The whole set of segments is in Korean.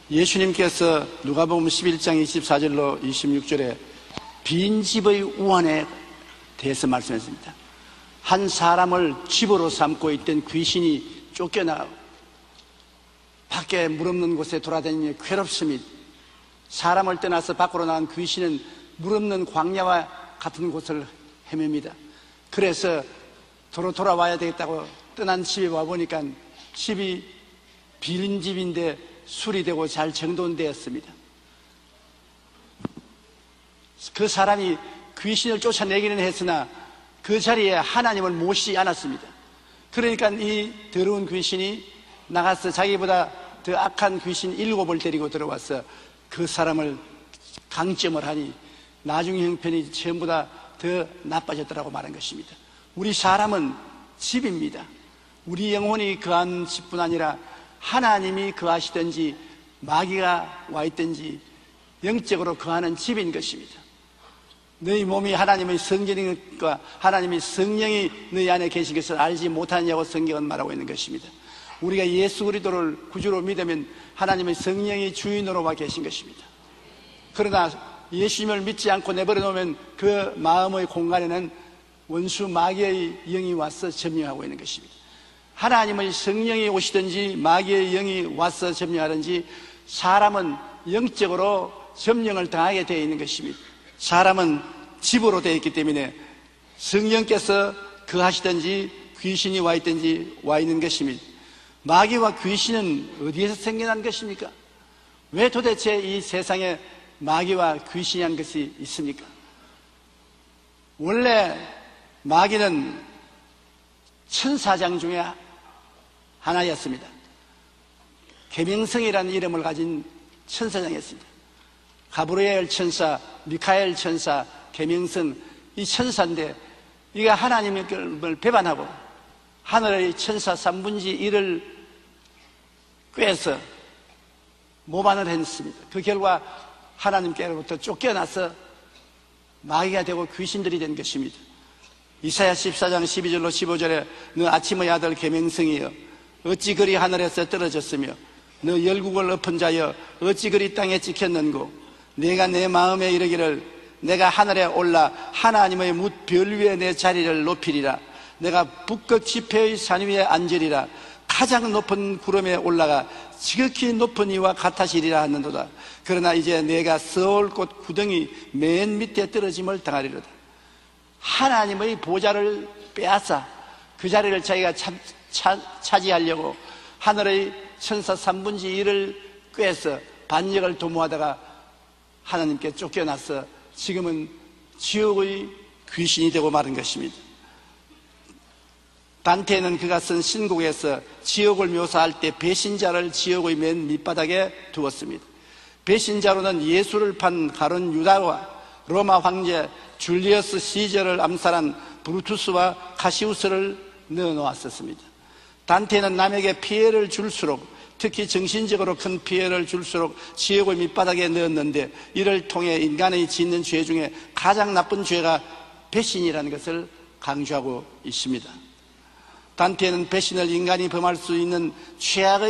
예수님께서 누가복음 11장 24절로 26절에 빈집의 우환에 대해서 말씀했습니다. 한 사람을 집으로 삼고 있던 귀신이 쫓겨나가고 밖에 물 없는 곳에 돌아다니며 괴롭습니다. 사람을 떠나서 밖으로 나간 귀신은 물 없는 광야와 같은 곳을 헤맵니다. 그래서 돌아와야 되겠다고 떠난 집에 와보니까 집이 빈 집인데 수리되고 잘 정돈되었습니다. 그 사람이 귀신을 쫓아내기는 했으나 그 자리에 하나님을 모시지 않았습니다. 그러니까 이 더러운 귀신이 나가서 자기보다 더 악한 귀신 7을 데리고 들어와서 그 사람을 강점을 하니 나중 형편이 전부다 더 나빠졌더라고 말한 것입니다. 우리 사람은 집입니다. 우리 영혼이 거한 집뿐 아니라 하나님이 거하시든지 마귀가 와 있든지 영적으로 거하는 집인 것입니다. 너희 몸이 하나님의 성전이니까 하나님의 성령이 너희 안에 계신 것을 알지 못하느냐고 성경은 말하고 있는 것입니다. 우리가 예수 그리스도를 구주로 믿으면 하나님의 성령이 주인으로 와 계신 것입니다. 그러나 예수님을 믿지 않고 내버려 놓으면 그 마음의 공간에는 원수 마귀의 영이 와서 점령하고 있는 것입니다. 하나님의 성령이 오시든지 마귀의 영이 와서 점령하든지 사람은 영적으로 점령을 당하게 되어 있는 것입니다. 사람은 집으로 되어 있기 때문에 성령께서 거하시든지 귀신이 와 있든지 와 있는 것입니다. 마귀와 귀신은 어디에서 생겨난 것입니까? 왜 도대체 이 세상에 마귀와 귀신이 한 것이 있습니까? 원래 마귀는 천사장 중에 하나였습니다. 계명성이라는 이름을 가진 천사장이었습니다. 가브리엘 천사, 미카엘 천사, 계명성, 이 천사인데 이가 하나님을 배반하고 하늘의 천사 3분의 1을 꿰서 모반을 했습니다. 그 결과 하나님께로부터 쫓겨나서 마귀가 되고 귀신들이 된 것입니다. 이사야 14장 12절로 15절에 너 아침의 아들 계명성이여 어찌 그리 하늘에서 떨어졌으며 너 열국을 엎은 자여 어찌 그리 땅에 찍혔는고 내가 내 마음에 이르기를 내가 하늘에 올라 하나님의 뭇 별 위에 내 자리를 높이리라 내가 북극 지폐의 산 위에 앉으리라 가장 높은 구름에 올라가 지극히 높은 이와 같아지리라 하는도다. 그러나 이제 내가 서울꽃 구덩이 맨 밑에 떨어짐을 당하리로다. 하나님의 보좌를 빼앗아 그 자리를 자기가 차지하려고 하늘의 천사 3분의 1을 꿰서 반역을 도모하다가 하나님께 쫓겨나서 지금은 지옥의 귀신이 되고 마른 것입니다. 단테는 그가 쓴 신곡에서 지옥을 묘사할 때 배신자를 지옥의 맨 밑바닥에 두었습니다. 배신자로는 예수를 판 가룟 유다와 로마 황제 줄리어스 시저를 암살한 브루투스와 카시우스를 넣어놓았었습니다. 단테는 남에게 피해를 줄수록 특히 정신적으로 큰 피해를 줄수록 지옥의 밑바닥에 넣었는데 이를 통해 인간의 짓는 죄 중에 가장 나쁜 죄가 배신이라는 것을 강조하고 있습니다. 단테는 배신을 인간이 범할 수 있는 최악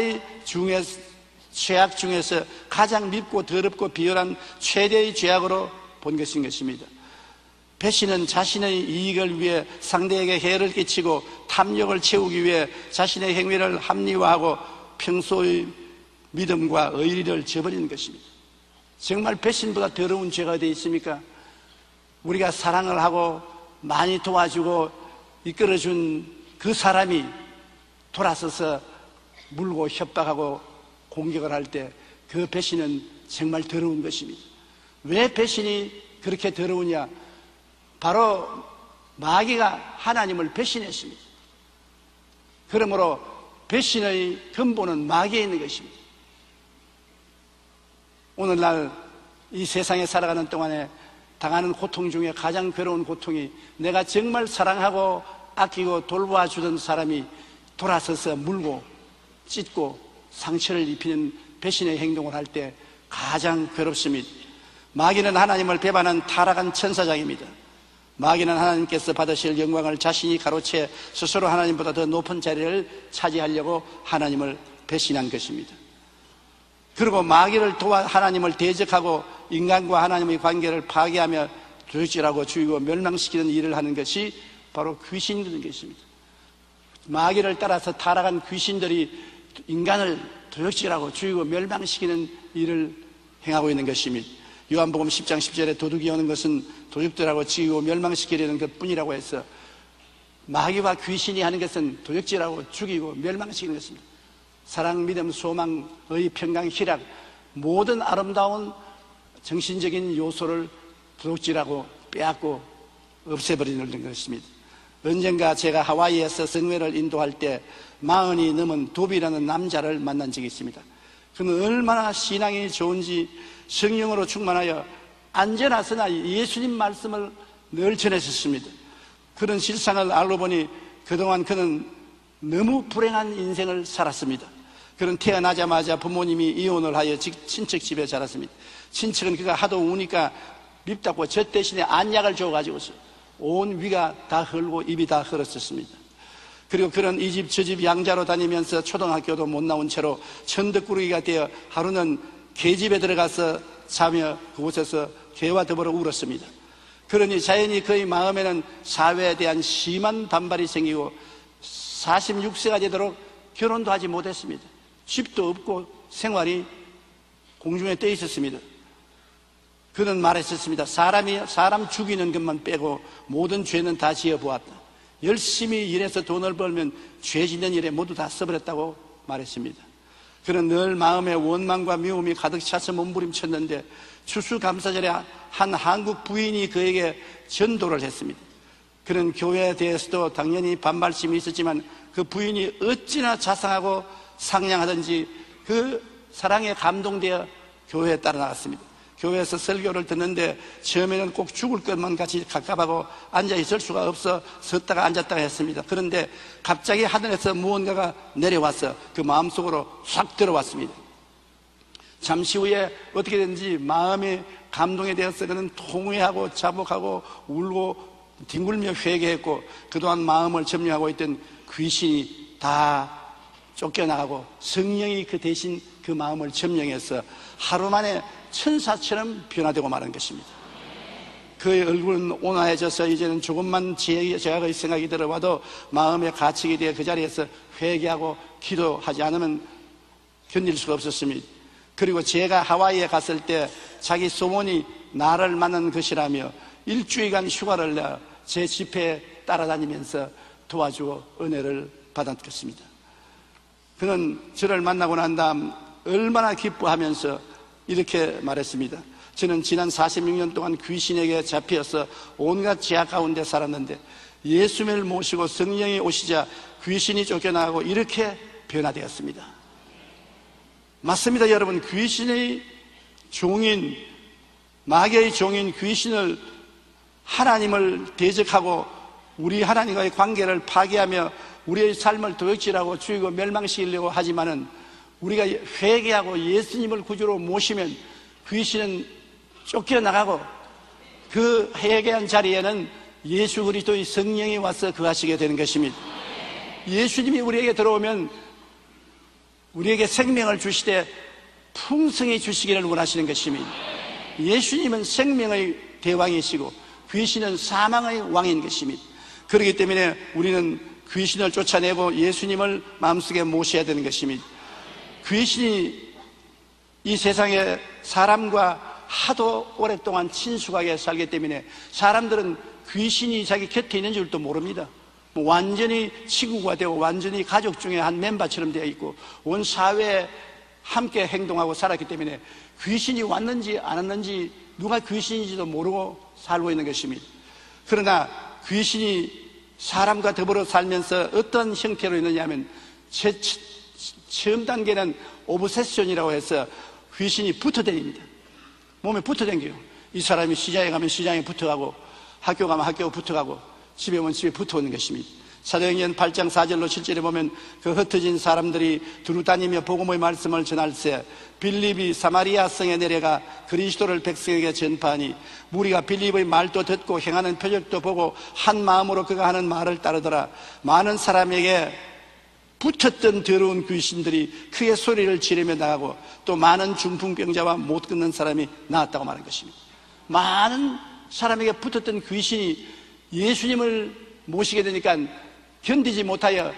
중에서 가장 밉고 더럽고 비열한 최대의 죄악으로 본 것인 것입니다. 배신은 자신의 이익을 위해 상대에게 해를 끼치고 탐욕을 채우기 위해 자신의 행위를 합리화하고 평소의 믿음과 의리를 저버리는 것입니다. 정말 배신보다 더러운 죄가 어디 있습니까? 우리가 사랑을 하고 많이 도와주고 이끌어준 그 사람이 돌아서서 물고 협박하고 공격을 할 때 그 배신은 정말 더러운 것입니다. 왜 배신이 그렇게 더러우냐? 바로 마귀가 하나님을 배신했습니다. 그러므로 배신의 근본은 마귀에 있는 것입니다. 오늘날 이 세상에 살아가는 동안에 당하는 고통 중에 가장 괴로운 고통이 내가 정말 사랑하고 아끼고 돌봐주던 사람이 돌아서서 물고 찢고 상처를 입히는 배신의 행동을 할 때 가장 괴롭습니다. 마귀는 하나님을 배반한 타락한 천사장입니다. 마귀는 하나님께서 받으실 영광을 자신이 가로채 스스로 하나님보다 더 높은 자리를 차지하려고 하나님을 배신한 것입니다. 그리고 마귀를 도와 하나님을 대적하고 인간과 하나님의 관계를 파괴하며 도적질하고 죽이고 멸망시키는 일을 하는 것이 바로 귀신인 것입니다. 마귀를 따라서 타락한 귀신들이 인간을 도적질하고 죽이고 멸망시키는 일을 행하고 있는 것입니다. 요한복음 10장 10절에 도둑이 오는 것은 도둑들하고 죽이고 멸망시키려는 것뿐이라고 해서 마귀와 귀신이 하는 것은 도적질하고 죽이고 멸망시키는 것입니다. 사랑, 믿음, 소망, 의, 평강, 희락, 모든 아름다운 정신적인 요소를 도둑질하고 빼앗고 없애버리는 것입니다. 언젠가 제가 하와이에서 성회를 인도할 때 40이 넘은 도비라는 남자를 만난 적이 있습니다. 그는 얼마나 신앙이 좋은지 성령으로 충만하여 안전하서나 예수님 말씀을 늘 전했었습니다. 그런 실상을 알고 보니 그동안 그는 너무 불행한 인생을 살았습니다. 그는 태어나자마자 부모님이 이혼을 하여 친척 집에 자랐습니다. 친척은 그가 하도 우니까 밉다고 젖 대신에 안약을 줘가지고서 온 위가 다 흘고 입이 다 흘렀었습니다. 그리고 그런 이 집 저 집 양자로 다니면서 초등학교도 못 나온 채로 천덕꾸러기가 되어 하루는 개집에 들어가서 자며 그곳에서 개와 더불어 울었습니다. 그러니 자연히 그의 마음에는 사회에 대한 심한 반발이 생기고 46세가 되도록 결혼도 하지 못했습니다. 집도 없고 생활이 공중에 떠 있었습니다. 그는 말했었습니다. 사람 죽이는 것만 빼고 모든 죄는 다 지어보았다. 열심히 일해서 돈을 벌면 죄 짓는 일에 모두 다 써버렸다고 말했습니다. 그는 늘 마음에 원망과 미움이 가득 차서 몸부림쳤는데 추수감사절에 한 한국 부인이 그에게 전도를 했습니다. 그는 교회에 대해서도 당연히 반발심이 있었지만 그 부인이 어찌나 자상하고 상냥하든지 그 사랑에 감동되어 교회에 따라 나갔습니다. 교회에서 설교를 듣는데 처음에는 꼭 죽을 것만 같이 갑갑하고 앉아있을 수가 없어 섰다가 앉았다가 했습니다. 그런데 갑자기 하늘에서 무언가가 내려와서 그 마음속으로 싹 들어왔습니다. 잠시 후에 어떻게 됐는지 마음이 감동에 대해서 그는 통회하고 자복하고 울고 뒹굴며 회개했고 그동안 마음을 점령하고 있던 귀신이 다 쫓겨나가고 성령이 그 대신 그 마음을 점령해서 하루 만에 천사처럼 변화되고 마는 것입니다. 그의 얼굴은 온화해져서 이제는 조금만 제약의 생각이 들어와도 마음에 갇히게 되어 그 자리에서 회개하고 기도하지 않으면 견딜 수가 없었습니다. 그리고 제가 하와이에 갔을 때 자기 소원이 나를 만난 것이라며 일주일간 휴가를 내 제 집회에 따라다니면서 도와주어 은혜를 받았겠습니다. 그는 저를 만나고 난 다음 얼마나 기뻐하면서 이렇게 말했습니다. 저는 지난 46년 동안 귀신에게 잡혀서 온갖 제약 가운데 살았는데 예수님을 모시고 성령이 오시자 귀신이 쫓겨나고 이렇게 변화되었습니다. 맞습니다, 여러분. 귀신의 종인, 마귀의 종인 귀신을 하나님을 대적하고 우리 하나님과의 관계를 파괴하며 우리의 삶을 도둑질하고 죽이고 멸망시키려고 하지만은 우리가 회개하고 예수님을 구주로 모시면 귀신은 쫓겨나가고 그 회개한 자리에는 예수 그리스도의 성령이 와서 거하시게 되는 것입니다. 예수님이 우리에게 들어오면 우리에게 생명을 주시되 풍성히 주시기를 원하시는 것입니다. 예수님은 생명의 대왕이시고 귀신은 사망의 왕인 것입니다. 그렇기 때문에 우리는 귀신을 쫓아내고 예수님을 마음속에 모셔야 되는 것입니다. 귀신이 이 세상에 사람과 하도 오랫동안 친숙하게 살기 때문에 사람들은 귀신이 자기 곁에 있는 줄도 모릅니다. 완전히 친구가 되고 완전히 가족 중에 한 멤버처럼 되어 있고 온 사회에 함께 행동하고 살았기 때문에 귀신이 왔는지 안 왔는지 누가 귀신인지도 모르고 살고 있는 것입니다. 그러나 귀신이 사람과 더불어 살면서 어떤 형태로 있느냐 하면 처음 단계는 오브세션이라고 해서 귀신이 붙어다닙니다. 몸에 붙어다녀요. 이 사람이 시장에 가면 시장에 붙어가고 학교 가면 학교 붙어가고 집에 오면 집에 붙어오는 것입니다. 사도행전 8장 4절로 7절에 보면 그 흩어진 사람들이 두루다니며 복음의 말씀을 전할세 빌립이 사마리아 성에 내려가 그리스도를 백성에게 전파하니 무리가 빌립의 말도 듣고 행하는 표적도 보고 한 마음으로 그가 하는 말을 따르더라. 많은 사람에게 붙었던 더러운 귀신들이 크게 소리를 지르며 나가고 또 많은 중풍병자와 못 걷는 사람이 나왔다고 말한 것입니다. 많은 사람에게 붙었던 귀신이 예수님을 모시게 되니까 견디지 못하여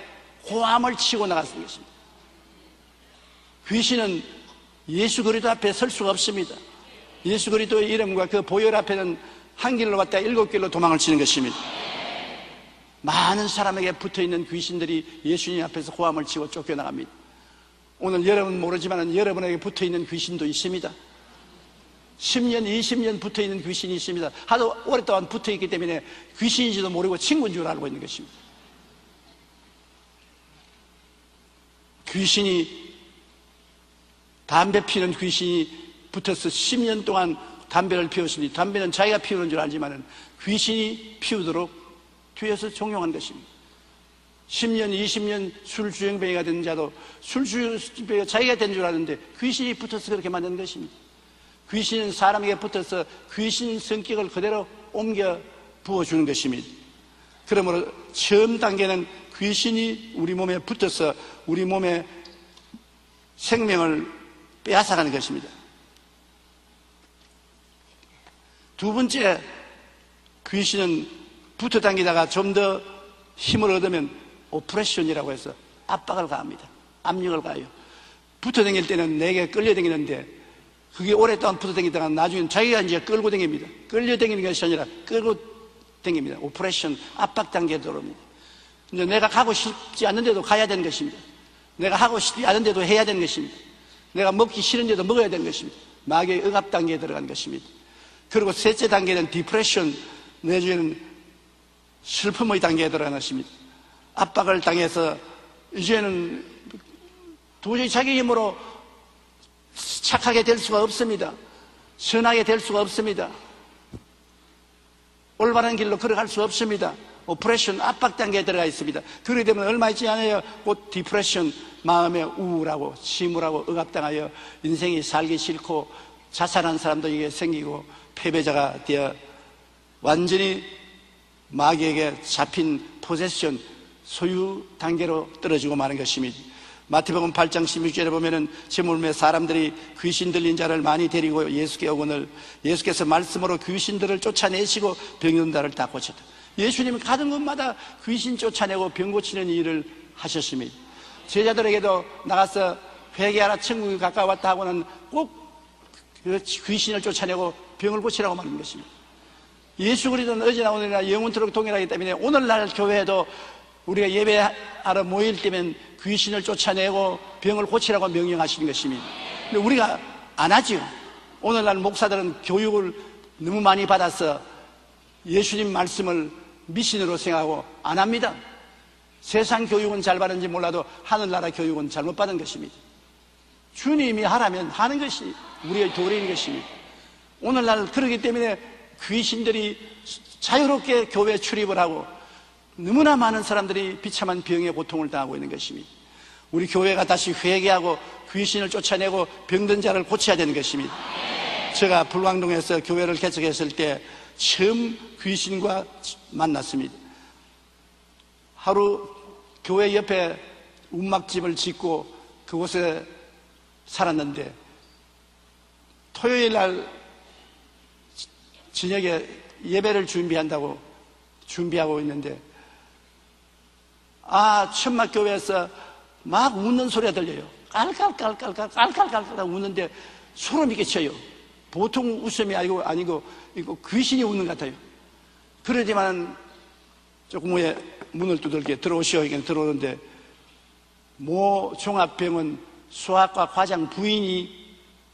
호함을 치고 나갔던 것입니다. 귀신은 예수 그리스도 앞에 설 수가 없습니다. 예수 그리스도의 이름과 그 보혈 앞에는 한 길로 왔다 7길로 도망을 치는 것입니다. 많은 사람에게 붙어있는 귀신들이 예수님 앞에서 호함을 치고 쫓겨나갑니다. 오늘 여러분 모르지만 여러분에게 붙어있는 귀신도 있습니다. 10년, 20년 붙어있는 귀신이 있습니다. 하도 오랫동안 붙어있기 때문에 귀신인지도 모르고 친구인 줄 알고 있는 것입니다. 귀신이, 담배 피우는 귀신이 붙어서 10년 동안 담배를 피웠으니 담배는 자기가 피우는 줄 알지만 귀신이 피우도록 뒤에서 종용한 것입니다. 10년, 20년 술주정뱅이가 된 자도 술주정뱅이가 자기가 된 줄 아는데 귀신이 붙어서 그렇게 만든 것입니다. 귀신은 사람에게 붙어서 귀신 성격을 그대로 옮겨 부어주는 것입니다. 그러므로 처음 단계는 귀신이 우리 몸에 붙어서 우리 몸의 생명을 빼앗아가는 것입니다. 두 번째, 귀신은 붙어 당기다가 좀 더 힘을 얻으면 오프레션이라고 해서 압박을 가합니다. 압력을 가해요. 붙어 당길 때는 내게 끌려 당기는데 그게 오랫동안 붙어 당기다가 나중엔 자기가 이제 끌고 당깁니다. 끌려 당기는 것이 아니라 끌고 당깁니다. 오프레션, 압박 단계에 들어옵니다. 이제 내가 가고 싶지 않은데도 가야 되는 것입니다. 내가 하고 싶지 않은데도 해야 되는 것입니다. 내가 먹기 싫은데도 먹어야 되는 것입니다. 마귀의 억압 단계에 들어간 것입니다. 그리고 셋째 단계는 디프레션, 내주에는 슬픔의 단계에 들어가는 것입니다. 압박을 당해서 이제는 도저히 자기 힘으로 착하게 될 수가 없습니다. 선하게 될 수가 없습니다. 올바른 길로 걸어갈 수 없습니다. 오프레션, 압박 단계에 들어가 있습니다. 그러기 때문에 얼마 있지 않아요. 곧 디프레션, 마음에 우울하고 침울하고 억압당하여 인생이 살기 싫고 자살한 사람들에게 생기고 패배자가 되어 완전히 마귀에게 잡힌 포세션, 소유 단계로 떨어지고 마는 것입니다. 마태복음 8장 16절에 보면은 제물매 사람들이 귀신 들린 자를 많이 데리고 예수께 오거늘 예수께서 말씀으로 귀신들을 쫓아내시고 병든 자를 다 고쳤다. 예수님은 가던 곳마다 귀신 쫓아내고 병 고치는 일을 하셨습니다. 제자들에게도 나가서 회개하라 천국이 가까웠다 하고는 꼭 귀신을 쫓아내고 병을 고치라고 말하는 것입니다. 예수 그리스도는 어제나 오늘이나 영원토록 동일하기 때문에 오늘날 교회에도 우리가 예배하러 모일 때면 귀신을 쫓아내고 병을 고치라고 명령하시는 것입니다. 근데 우리가 안 하지요. 오늘날 목사들은 교육을 너무 많이 받아서 예수님 말씀을 미신으로 생각하고 안 합니다. 세상 교육은 잘 받은지 몰라도 하늘나라 교육은 잘못 받은 것입니다. 주님이 하라면 하는 것이 우리의 도리인 것입니다. 오늘날 그러기 때문에 귀신들이 자유롭게 교회에 출입을 하고 너무나 많은 사람들이 비참한 병의 고통을 당하고 있는 것입니다. 우리 교회가 다시 회개하고 귀신을 쫓아내고 병든 자를 고쳐야 되는 것입니다. 제가 불광동에서 교회를 개척했을 때 처음 귀신과 만났습니다. 하루 교회 옆에 움막집을 짓고 그곳에 살았는데 토요일 날 저녁에 예배를 준비한다고 준비하고 있는데 천막교회에서 막 웃는 소리가 들려요. 깔깔깔깔깔깔깔깔 웃는데 소름이 끼쳐요. 보통 웃음이 아니고 이거 귀신이 웃는 것 같아요. 그러지만 조금 후에 문을 두들겨 들어오시오. 이게 들어오는데 모 종합병원 수학과 과장 부인이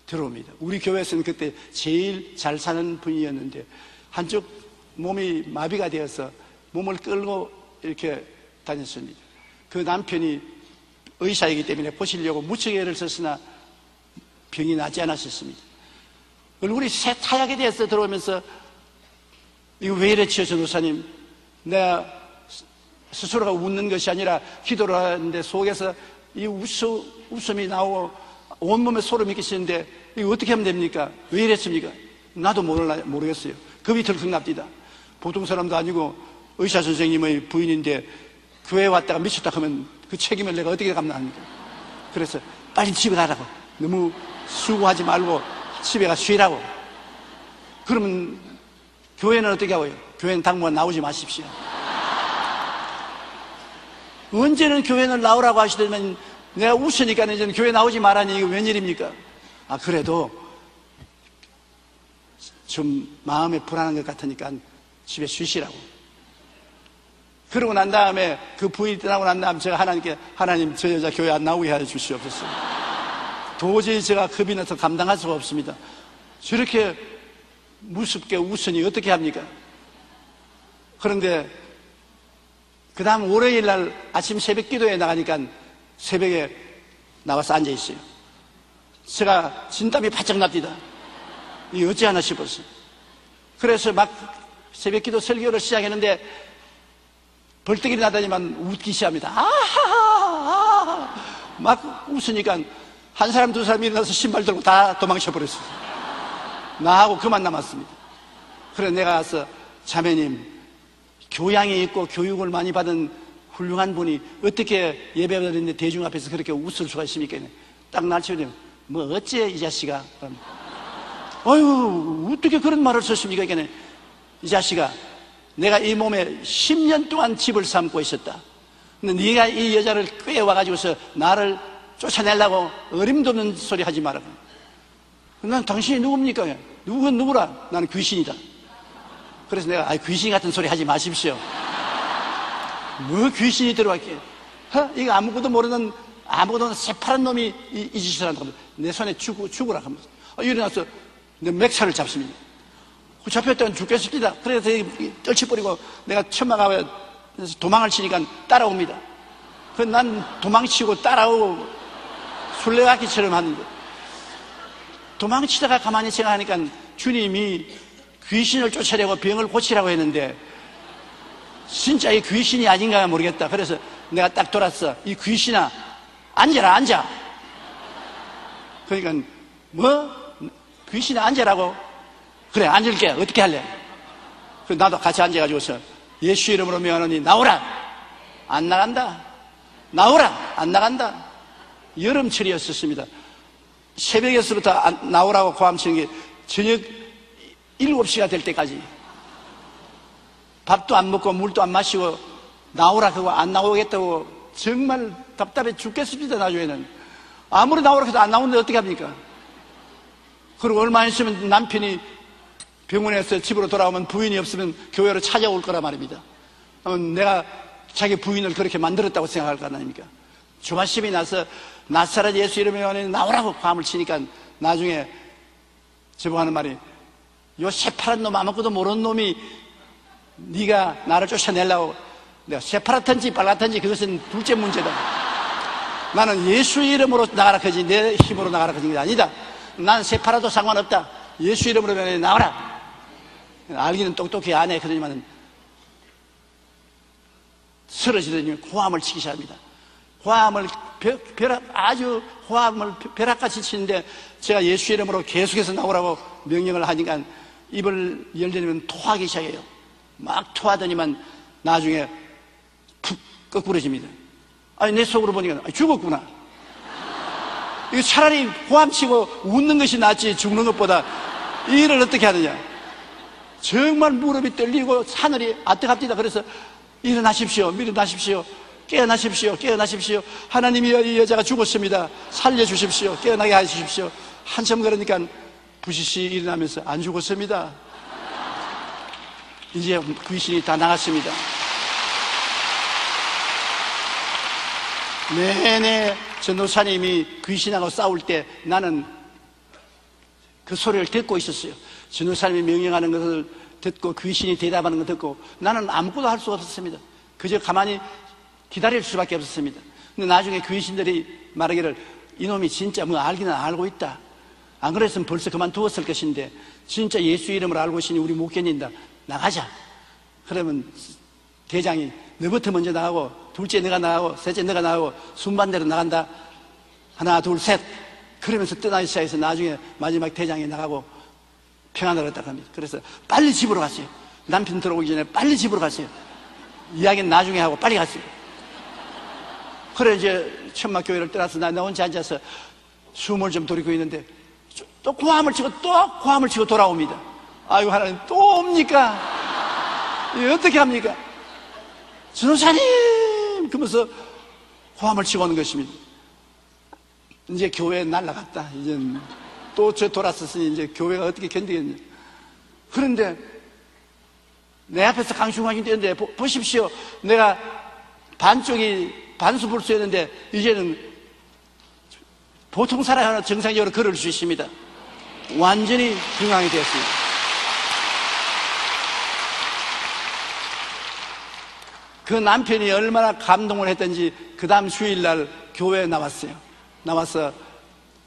들어옵니다. 우리 교회에서는 그때 제일 잘 사는 분이었는데 한쪽 몸이 마비가 되어서 몸을 끌고 이렇게 다녔습니다. 그 남편이 의사이기 때문에 보시려고 무척 애를 썼으나 병이 나지 않았었습니다. 얼굴이 새하얗게 되어서 들어오면서 이거 왜 이래 치여 전도사님, 내가 스스로가 웃는 것이 아니라 기도를 하는데 속에서 이 웃음이 나오고 온몸에 소름이 끼치는데 이거 어떻게 하면 됩니까? 왜 이랬습니까? 나도 모르겠어요. 겁이 덜컥납니다. 보통 사람도 아니고 의사 선생님의 부인인데 교회에 왔다가 미쳤다 하면 그 책임을 내가 어떻게 감당합니까? 그래서 빨리 집에 가라고. 너무 수고하지 말고 집에 가 쉬라고. 그러면 교회는 어떻게 하고요? 교회는 당분간 나오지 마십시오. 언제는 교회는 나오라고 하시더니 내가 웃으니까 이제는 교회 나오지 말라니 이거 웬일입니까? 아, 그래도 좀 마음에 불안한 것 같으니까 집에 쉬시라고. 그러고 난 다음에 그 부인이 떠나고 난 다음에 제가 하나님께, 하나님 저 여자 교회 안 나오게 해 주시옵소서. 도저히 제가 겁이 나서 감당할 수가 없습니다. 저렇게 무섭게 웃으니 어떻게 합니까? 그런데 그 다음 월요일 날 아침 새벽 기도에 나가니까 새벽에 나와서 앉아 있어요. 제가 진땀이 바짝 납니다. 이게 어찌하나 싶었어요. 그래서 막 새벽 기도 설교를 시작했는데 벌떡이 나더니만 웃기 시작합니다. 아하하, 막 웃으니까 한 사람 두 사람이 일어나서 신발 들고 다 도망쳐 버렸어요. 나하고 그만 남았습니다. 그래서 내가 가서 자매님, 교양이 있고 교육을 많이 받은 훌륭한 분이 어떻게 예배 드리는데 대중 앞에서 그렇게 웃을 수가 있습니까? 딱 날 치더니 뭐 어째 이 자식아? 아유, 어떻게 그런 말을 썼습니까? 이 자식아, 내가 이 몸에 10년 동안 집을 삼고 있었다. 근데 네가 이 여자를 꾀와가지고서 나를 쫓아내려고 어림도 없는 소리 하지 마라. 난 당신이 누굽니까? 누구라? 나는 귀신이다. 그래서 내가 귀신 같은 소리 하지 마십시오. 뭐 귀신이 들어왔기에? 이거 아무것도 모르는 아무것도 새파란 놈이 이 짓을 한다고 내 손에 죽으라 하면서 일어나서 내 맥차를 잡습니다. 잡혔다간 죽겠습니다. 그래서 떨쳐버리고 내가 천막하고 도망을 치니까 따라옵니다. 그래서 난 도망치고 따라오고 술래잡기처럼 하는데 도망치다가 가만히 생각하니까 주님이 귀신을 쫓아내고 병을 고치라고 했는데 진짜 이 귀신이 아닌가 모르겠다. 그래서 내가 딱 돌았어. 이 귀신아, 앉아라, 앉아. 그러니까 뭐? 귀신아, 앉아라고? 그래, 앉을게. 어떻게 할래? 그래서 나도 같이 앉아가지고서 예수 이름으로 명하노니 나오라. 안 나간다. 나오라. 안 나간다. 여름철이었습니다. 새벽에서부터 나오라고 고함치는 게 저녁 7시가 될 때까지 밥도 안 먹고 물도 안 마시고 나오라 그거 안 나오겠다고 정말 답답해 죽겠습니다. 나중에는 아무리 나오라 해도 안 나오는데 어떻게 합니까? 그리고 얼마 있으면 남편이 병원에서 집으로 돌아오면 부인이 없으면 교회로 찾아올 거란 말입니다. 내가 자기 부인을 그렇게 만들었다고 생각할 거 아닙니까? 조바심이 나서 나사렛 예수 이름에 나오라고 고함을 치니까 나중에 저보고 하는 말이 요 새파란 놈 아무것도 모르는 놈이 네가 나를 쫓아내려고. 내가 새파랗든지 빨갛든지 그것은 둘째 문제다. 나는 예수 이름으로 나가라 하지 내 힘으로 나가라 하는 게 아니다. 난 새파라도 상관없다. 예수 이름으로 나와라. 알기는 똑똑히 안 해. 그러지만 쓰러지더니 호함을 치기 시작합니다. 호함을 아주 호함을 벼락같이 치는데 제가 예수 이름으로 계속해서 나오라고 명령을 하니까 입을 열려면 토하기 시작해요. 막 토하더니만 나중에 푹 거꾸러집니다. 아니 내 속으로 보니까 죽었구나. 이거 차라리 호함치고 웃는 것이 낫지 죽는 것보다. 이 일을 어떻게 하느냐. 정말 무릎이 떨리고 하늘이 아뜨갑니다. 그래서 일어나십시오. 일어나십시오. 깨어나십시오. 깨어나십시오. 하나님이 이 여자가 죽었습니다. 살려주십시오. 깨어나게 하십시오. 한참 그러니까 부시시 일어나면서 안 죽었습니다. 이제 귀신이 다 나갔습니다. 내내 전도사님이 귀신하고 싸울 때 나는 그 소리를 듣고 있었어요. 전도사님이 명령하는 것을 듣고 귀신이 대답하는 걸 듣고 나는 아무것도 할 수 없었습니다. 그저 가만히 기다릴 수밖에 없었습니다. 근데 나중에 귀신들이 말하기를 이놈이 진짜 뭐 알기는 알고 있다. 안 그랬으면 벌써 그만두었을 것인데 진짜 예수 이름을 알고 있으니 우리 못 견딘다. 나가자. 그러면 대장이 너부터 먼저 나가고 둘째 내가 나가고 셋째 내가 나가고 순반대로 나간다. 하나 둘 셋. 그러면서 떠나기 시작해서 나중에 마지막 대장이 나가고 평안을 얻었다고 합니다. 그래서 빨리 집으로 갔어요. 남편 들어오기 전에 빨리 집으로 갔어요. 이야기는 나중에 하고 빨리 갔어요. 그래 이제 천막교회를 떠나서 나 혼자 앉아서 숨을 좀 돌리고 있는데 또 고함을 치고 돌아옵니다. 아이고 하나님 또 옵니까? 이거 어떻게 합니까? 전도사님 그러면서 고함을 치고 오는 것입니다. 이제 교회 날라갔다. 이제 또 저 돌았었으니 이제 교회가 어떻게 견디겠냐. 그런데 내 앞에서 강충하게 뛰는데 보십시오. 내가 반수불수였는데 이제는 보통 사람 하나 정상적으로 걸을 수 있습니다. 완전히 건강이 되었습니다. 그 남편이 얼마나 감동을 했던지 그 다음 주일날 교회에 나와서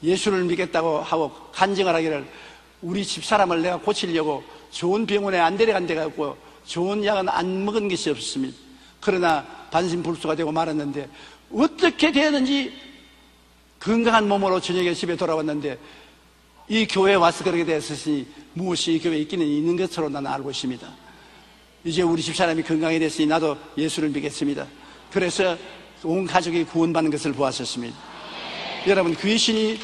예수를 믿겠다고 하고 간증을 하기를 우리 집사람을 내가 고치려고 좋은 병원에 안 데려간 데가 없고 좋은 약은 안 먹은 것이 없습니다. 그러나 반신불수가 되고 말았는데 어떻게 되었는지 건강한 몸으로 저녁에 집에 돌아왔는데 이 교회에 와서 그렇게 되었으니 무엇이 이 교회에 있기는 있는 것으로 나는 알고 있습니다. 이제 우리 집사람이 건강이 됐으니 나도 예수를 믿겠습니다. 그래서 온 가족이 구원받는 것을 보았었습니다. 여러분 귀신이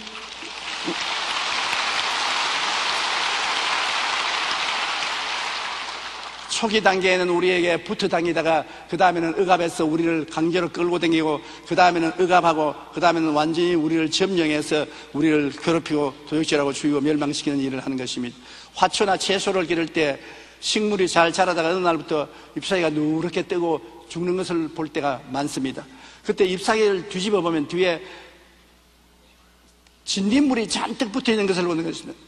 초기 단계에는 우리에게 붙어 다니다가 그 다음에는 억압해서 우리를 강제로 끌고 다니고 그 다음에는 억압하고 그 다음에는 완전히 우리를 점령해서 우리를 괴롭히고 도둑질하고 죽이고 멸망시키는 일을 하는 것입니다. 화초나 채소를 기를 때 식물이 잘 자라다가 어느 날부터 잎사귀가 누렇게 뜨고 죽는 것을 볼 때가 많습니다. 그때 잎사귀를 뒤집어 보면 뒤에 진딧물이 잔뜩 붙어 있는 것을 보는 것입니다.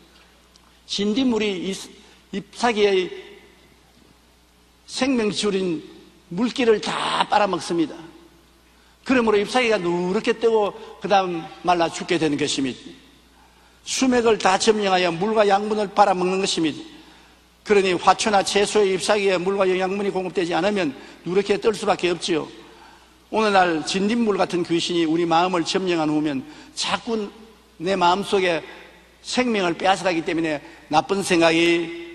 진딧물이 잎사귀의 생명줄인 물기를 다 빨아먹습니다. 그러므로 잎사귀가 누렇게 뜨고 그 다음 말라 죽게 되는 것입니다. 수맥을 다 점령하여 물과 양분을 빨아먹는 것입니다. 그러니 화초나 채소의 잎사귀에 물과 영양분이 공급되지 않으면 누렇게 뜰 수밖에 없지요. 오늘날 진딧물 같은 귀신이 우리 마음을 점령한 후면 자꾸 내 마음속에 생명을 빼앗아가기 때문에 나쁜 생각이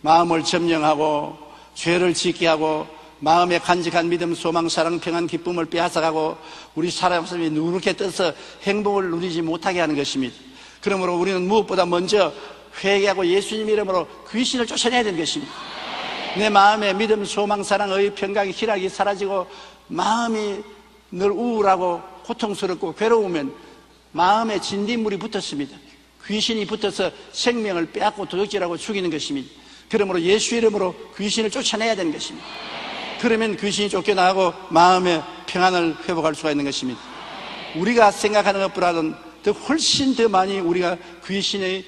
마음을 점령하고 죄를 짓게 하고 마음에 간직한 믿음, 소망, 사랑, 평안, 기쁨을 빼앗아가고 우리 사람이 누렇게 떠서 행복을 누리지 못하게 하는 것입니다. 그러므로 우리는 무엇보다 먼저 회개하고 예수님 이름으로 귀신을 쫓아내야 되는 것입니다. 내 마음에 믿음, 소망, 사랑, 의, 평강, 희락이 사라지고 마음이 늘 우울하고 고통스럽고 괴로우면 마음에 진딧물이 붙었습니다. 귀신이 붙어서 생명을 빼앗고 도둑질하고 죽이는 것입니다. 그러므로 예수 이름으로 귀신을 쫓아내야 되는 것입니다. 그러면 귀신이 쫓겨나고 마음의 평안을 회복할 수가 있는 것입니다. 우리가 생각하는 것보다는 더 훨씬 더 많이 우리가 귀신의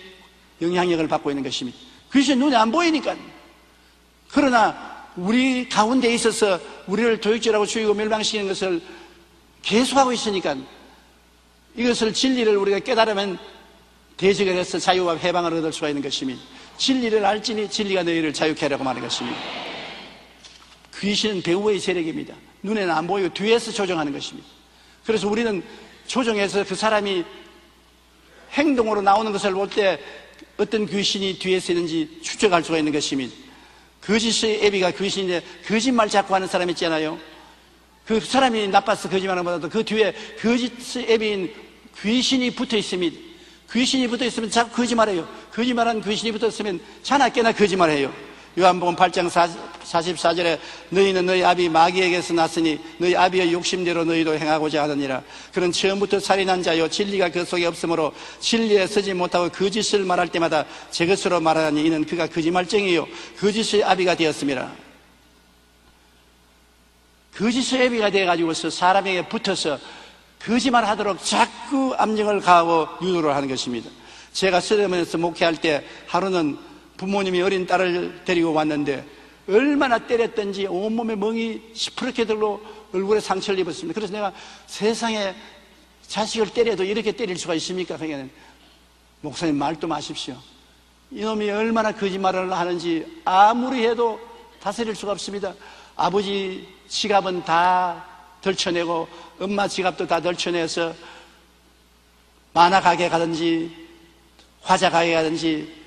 영향력을 받고 있는 것입니다. 귀신은 눈에 안 보이니까. 그러나 우리 가운데 있어서 우리를 도둑질하고 죽이고 멸망시키는 것을 계속하고 있으니까 이것을 진리를 우리가 깨달으면 대적을 해서 자유와 해방을 얻을 수가 있는 것입니다. 진리를 알지니 진리가 너희를 자유케 하려고 말하는 것입니다. 귀신은 배후의 세력입니다. 눈에는 안 보이고 뒤에서 조종하는 것입니다. 그래서 우리는 조종해서 그 사람이 행동으로 나오는 것을 볼 때 어떤 귀신이 뒤에서 있는지 추적할 수가 있는 것입니다. 거짓의 애비가 귀신인데 거짓말 자꾸 하는 사람 있잖아요. 그 사람이 나빠서 거짓말하는 것보다도 그 뒤에 거짓의 애비인 귀신이 붙어 있습니다. 귀신이 붙어 있으면 자꾸 거짓말해요. 거짓말한 귀신이 붙어 있으면 자나깨나 거짓말해요. 요한복음 8장 44절에 너희는 너희 아비 마귀에게서 났으니 너희 아비의 욕심대로 너희도 행하고자 하느니라. 그는 처음부터 살인한 자요 진리가 그 속에 없으므로 진리에 서지 못하고 거짓을 말할 때마다 제 것으로 말하니 이는 그가 거짓말쟁이요 거짓의 아비가 되었습니다. 거짓의 아비가 되어가지고서 사람에게 붙어서 거짓말하도록 자꾸 압력을 가하고 유도를 하는 것입니다. 제가 서대문에서 목회할 때 하루는 부모님이 어린 딸을 데리고 왔는데 얼마나 때렸던지 온몸에 멍이 시퍼렇게 들고 얼굴에 상처를 입었습니다. 그래서 내가 세상에 자식을 때려도 이렇게 때릴 수가 있습니까? 그러니까 목사님 말도 마십시오. 이놈이 얼마나 거짓말을 하는지 아무리 해도 다스릴 수가 없습니다. 아버지 지갑은 다 덜쳐내고 엄마 지갑도 다 덜쳐내서 만화 가게 가든지 화자 가게 가든지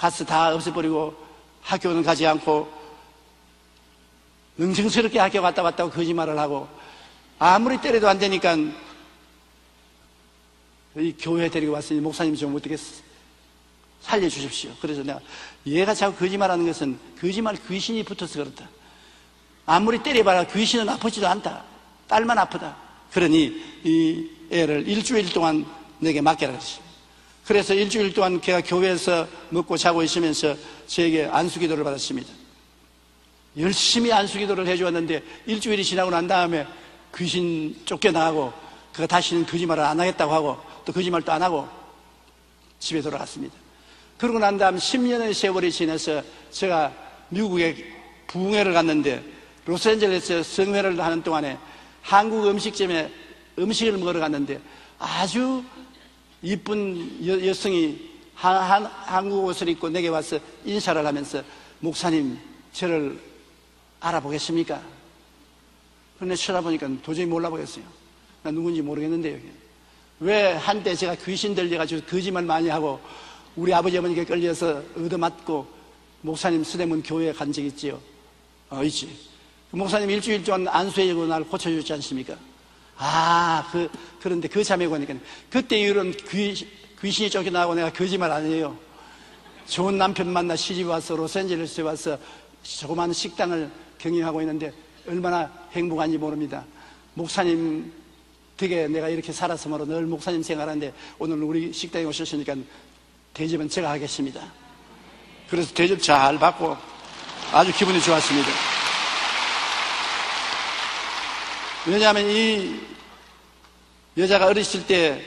가서 다 없애버리고 학교는 가지 않고 능청스럽게 학교 갔다 왔다고 거짓말을 하고 아무리 때려도 안 되니까 이 교회 데리고 왔으니 목사님 좀 어떻게 살려주십시오. 그래서 내가 얘가 자꾸 거짓말하는 것은 거짓말 귀신이 붙어서 그렇다. 아무리 때려봐라 귀신은 아프지도 않다. 딸만 아프다. 그러니 이 애를 일주일 동안 내게 맡겨라 그랬어요. 그래서 일주일 동안 걔가 교회에서 먹고 자고 있으면서 저에게 안수기도를 받았습니다. 열심히 안수기도를 해주었는데 일주일이 지나고 난 다음에 귀신 쫓겨나가고 그가 다시는 거짓말을 안 하겠다고 하고 또 거짓말도 안 하고 집에 돌아갔습니다. 그러고 난 다음 10년의 세월이 지나서 제가 미국에 부흥회를 갔는데 로스앤젤레스 성회를 하는 동안에 한국 음식점에 음식을 먹으러 갔는데 아주 이쁜 여성이 한국 옷을 입고 내게 와서 인사를 하면서 목사님 저를 알아보겠습니까? 그런데 쳐다보니까 도저히 몰라보겠어요. 나 누군지 모르겠는데요. 왜 한때 제가 귀신 들려가지고 거짓말 많이 하고 우리 아버지 어머니께 끌려서 얻어맞고 목사님 서대문 교회에 간 적 있지요? 있지. 목사님 일주일 동안 안수해주고 날 고쳐주지 않습니까? 그런데 그 자매가 오니까 그때 이런 귀신이 쫓겨나고 내가 거짓말 안 해요. 좋은 남편 만나 시집 와서 로스앤젤레스에 와서 조그마한 식당을 경영하고 있는데 얼마나 행복한지 모릅니다. 목사님 덕에 내가 이렇게 살았으므로 늘 목사님 생활하는데 오늘 우리 식당에 오셨으니까 대접은 제가 하겠습니다. 그래서 대접 잘 받고 아주 기분이 좋았습니다. 왜냐하면 이 여자가 어렸을 때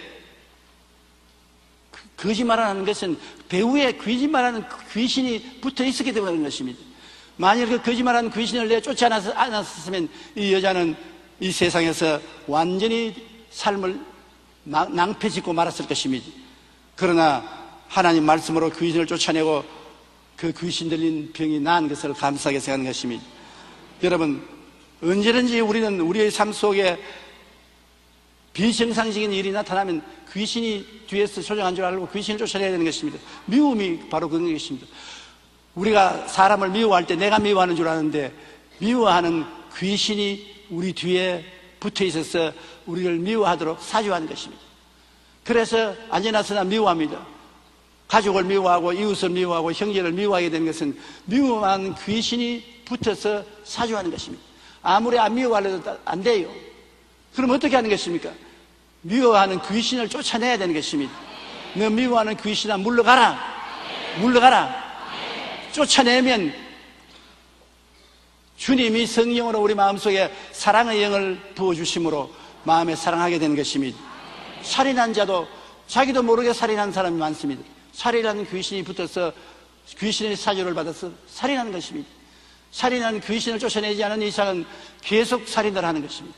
거짓말하는 것은 배후에 거짓말하는 귀신이 붙어 있었기 때문에 그런 것입니다. 만일 그 거짓말하는 귀신을 내가 쫓지 않았으면 이 여자는 이 세상에서 완전히 삶을 낭패 짓고 말았을 것입니다. 그러나 하나님 말씀으로 귀신을 쫓아내고 그 귀신 들린 병이 나은 것을 감사하게 생각하는 것입니다. 여러분, 언제든지 우리는 우리의 삶 속에 비정상적인 일이 나타나면 귀신이 뒤에서 조종한 줄 알고 귀신을 쫓아내야 되는 것입니다. 미움이 바로 그런 것입니다. 우리가 사람을 미워할 때 내가 미워하는 줄 아는데 미워하는 귀신이 우리 뒤에 붙어 있어서 우리를 미워하도록 사주하는 것입니다. 그래서 안전하서나 미워합니다. 가족을 미워하고 이웃을 미워하고 형제를 미워하게 되는 것은 미워하는 귀신이 붙어서 사주하는 것입니다. 아무리 안 미워하려도 안 돼요. 그럼 어떻게 하는 것입니까? 미워하는 귀신을 쫓아내야 되는 것입니다. 너 미워하는 귀신아 물러가라. 물러가라. 쫓아내면 주님이 성령으로 우리 마음속에 사랑의 영을 부어주심으로 마음에 사랑하게 되는 것입니다. 살인한 자도 자기도 모르게 살인한 사람이 많습니다. 살인하는 귀신이 붙어서 귀신의 사주를 받아서 살인하는 것입니다. 살인하는 귀신을 쫓아내지 않은 이상은 계속 살인을 하는 것입니다.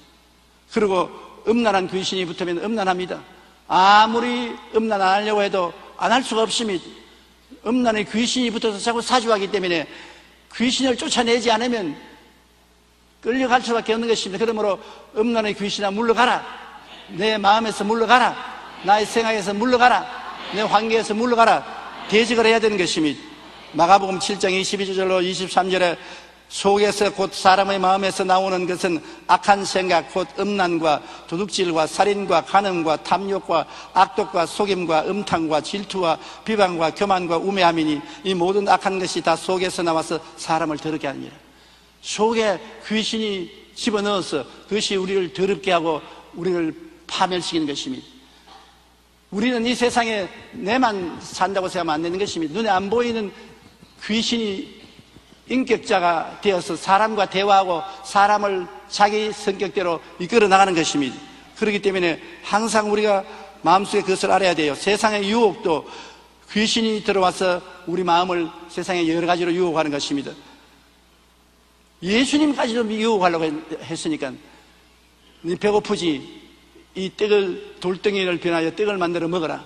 그리고 음란한 귀신이 붙으면 음란합니다. 아무리 음란 안 하려고 해도 안 할 수가 없습니다. 음란의 귀신이 붙어서 자꾸 사주하기 때문에 귀신을 쫓아내지 않으면 끌려갈 수밖에 없는 것입니다. 그러므로 음란의 귀신아 물러가라. 내 마음에서 물러가라. 나의 생각에서 물러가라. 내 관계에서 물러가라. 대적을 해야 되는 것입니다. 마가복음 7장 22절로 23절에 속에서 곧 사람의 마음에서 나오는 것은 악한 생각 곧 음란과 도둑질과 살인과 간음과 탐욕과 악독과 속임과 음탕과 질투와 비방과 교만과 우매함이니 이 모든 악한 것이 다 속에서 나와서 사람을 더럽게 하느니라. 속에 귀신이 집어넣어서 그것이 우리를 더럽게 하고 우리를 파멸시키는 것입니다. 우리는 이 세상에 내만 산다고 생각하면 안 되는 것입니다. 눈에 안 보이는 귀신이 인격자가 되어서 사람과 대화하고 사람을 자기 성격대로 이끌어 나가는 것입니다. 그렇기 때문에 항상 우리가 마음속에 그것을 알아야 돼요. 세상의 유혹도 귀신이 들어와서 우리 마음을 세상에 여러 가지로 유혹하는 것입니다. 예수님까지도 유혹하려고 했으니까 네 배고프지? 이 떡을 돌덩이를 변하여 떡을 만들어 먹어라.